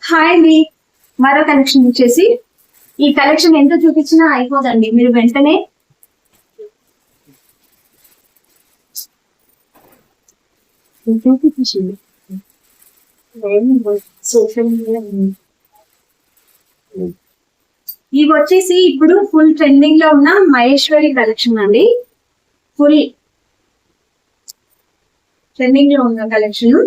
Hi అండి. మరో collection వచ్చేసి ఈ కలెక్షన్ ఎంత చూపించినా అయిపోదండి. మీరు వెంటనే సోషల్ మీడియా ఇవి వచ్చేసి ఇప్పుడు ఫుల్ ట్రెండింగ్ లో ఉన్న మహేశ్వరి కలెక్షన్ అండి. ఫుల్ ట్రెండింగ్ లో ఉన్న కలెక్షన్.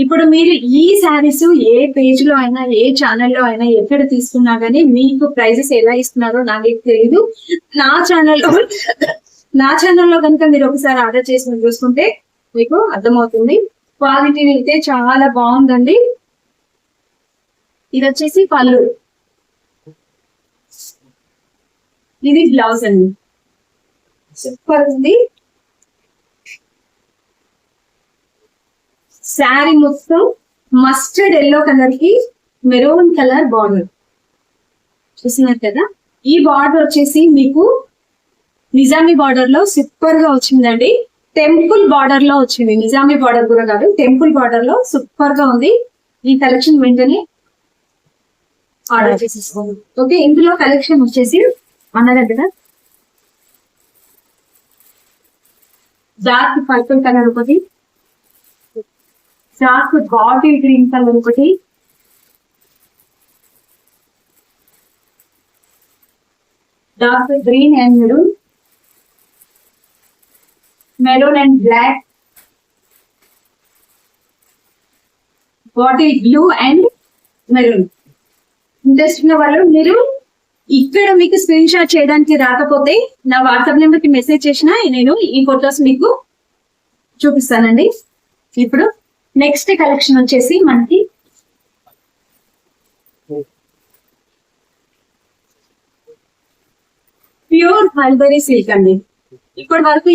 ఇప్పుడు మీరు ఈ శారీస్ ఏ పేజ్ లో అయినా ఏ ఛానల్లో అయినా ఎక్కడ తీసుకున్నా గానీ మీకు ప్రైజెస్ ఎలా ఇస్తున్నారో నాకు తెలియదు. నా ఛానల్లో నా ఛానల్లో కనుక మీరు ఒకసారి ఆర్డర్ చేసుకుని చూసుకుంటే మీకు అర్థమవుతుంది. క్వాలిటీ అయితే చాలా బాగుందండి. ఇది వచ్చేసి పళ్ళు, ఇది బ్లౌజ్ అండి. సూపర్ ఉంది. శారీ మొత్తం మస్టర్డ్ ఎల్లో కలర్ కి మెరూన్ కలర్ బార్డర్ చూస్తున్నారు కదా. ఈ బార్డర్ వచ్చేసి మీకు నిజామీ బార్డర్ లో సూపర్ గా వచ్చిందండి. టెంపుల్ బార్డర్ లో వచ్చింది, నిజామీ బార్డర్ కూడా కాదు, టెంపుల్ బార్డర్ లో సూపర్ గా ఉంది. ఈ కలెక్షన్ వెంటనే ఆర్డర్ చేసేసుకోండి. ఓకే, ఇందులో కలెక్షన్ వచ్చేసి మన దగ్గర డార్క్ పర్పుల్ కలర్ ఒకటి, డార్క్ బాటిల్ గ్రీన్ కలర్ ఒకటి, dark green and maroon and black, bottle blue and maroon. Interest ఉన్న వాళ్ళు మీరు ఇక్కడ మీకు స్క్రీన్ షాట్ చేయడానికి రాకపోతే నా వాట్సాప్ నెంబర్ కి మెసేజ్ చేసినా నేను ఈ ఫొటోస్ మీకు చూపిస్తానండి. ఇప్పుడు నెక్స్ట్ కలెక్షన్ వచ్చేసి మనకి ప్యూర్ మల్బరీ సిల్క్ అండి. ఇప్పటి వరకు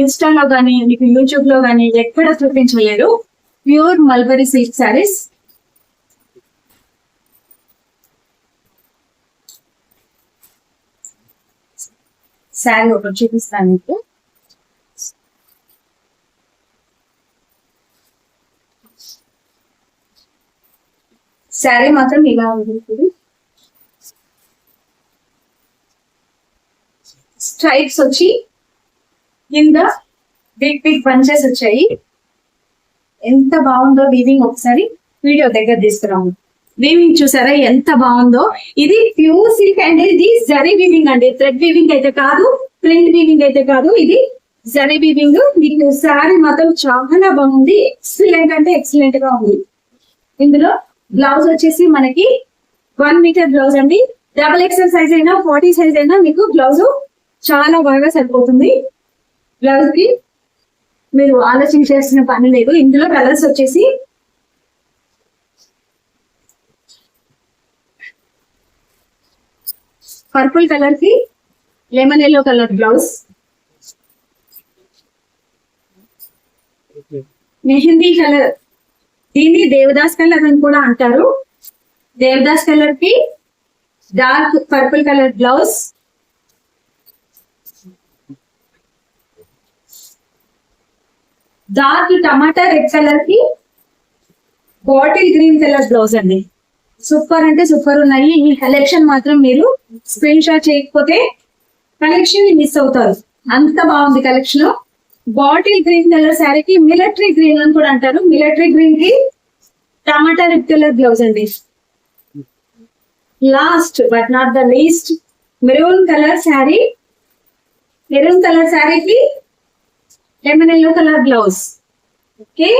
ఇన్స్టాలో గానీ మీకు యూట్యూబ్ లో గానీ ఎక్కడ చూపించలేరు. Pure mulberry silk saris. Sari ఒకటి చూపిస్తాను మీకు. శారీ మాత్రం ఇలా ఉంటుంది. స్ట్రైప్స్ వచ్చి కింద బిగ్ బిగ్ బంచెస్ వచ్చాయి. ఎంత బాగుందో వీవింగ్, ఒకసారి వీడియో దగ్గర తీసుకురాము. వీవింగ్ చూసారా ఎంత బాగుందో. ఇది ప్యూర్ సిల్క్ అండ్ ఇది జరీ వీవింగ్ అండి. థ్రెడ్ వీవింగ్ అయితే కాదు, ప్రింట్ వీవింగ్ అయితే కాదు, ఇది జరీ వీవింగ్. మీకు శారీ మాత్రం చాలా బాగుంది. ఎక్సలెంట్ అంటే ఎక్సలెంట్ గా ఉంది. ఇందులో బ్లౌజ్ వచ్చేసి మనకి 1 మీటర్ బ్లౌజ్ అండి. XXL సైజ్ అయినా 40 సైజ్ అయినా మీకు బ్లౌజ్ చాలా బాగా సరిపోతుంది. బ్లౌజ్ కి మీరు ఆలోచించాల్సిన పని లేదు. ఇందులో కలర్స్ వచ్చేసి పర్పుల్ కలర్ కి lemon yellow colour blouse, mehendi colour, దీన్ని దేవదాస్ కలర్ అని కూడా అంటారు. దేవదాస్ కలర్ కి dark purple colour blouse, dark టమాటా రెడ్ కలర్ కి బాటిల్ గ్రీన్ కలర్ బ్లౌజ్ అండి. సూపర్ అంటే సూపర్ ఉన్నాయి. ఈ కలెక్షన్ మాత్రం మీరు స్క్రీన్ షాట్ చేయకపోతే కలెక్షన్ మిస్ అవుతారు. అంత బాగుంది కలెక్షన్. బాటిల్ గ్రీన్ కలర్ శారీకి మిలిటరీ గ్రీన్ అని కూడా అంటారు. మిలిటరీ గ్రీన్ కి టమాటా రెడ్ కలర్ బ్లౌజ్ అండి. Last but not the least maroon colour sari. Maroon colour శారీకి lemon yellow colour blouse. Okay,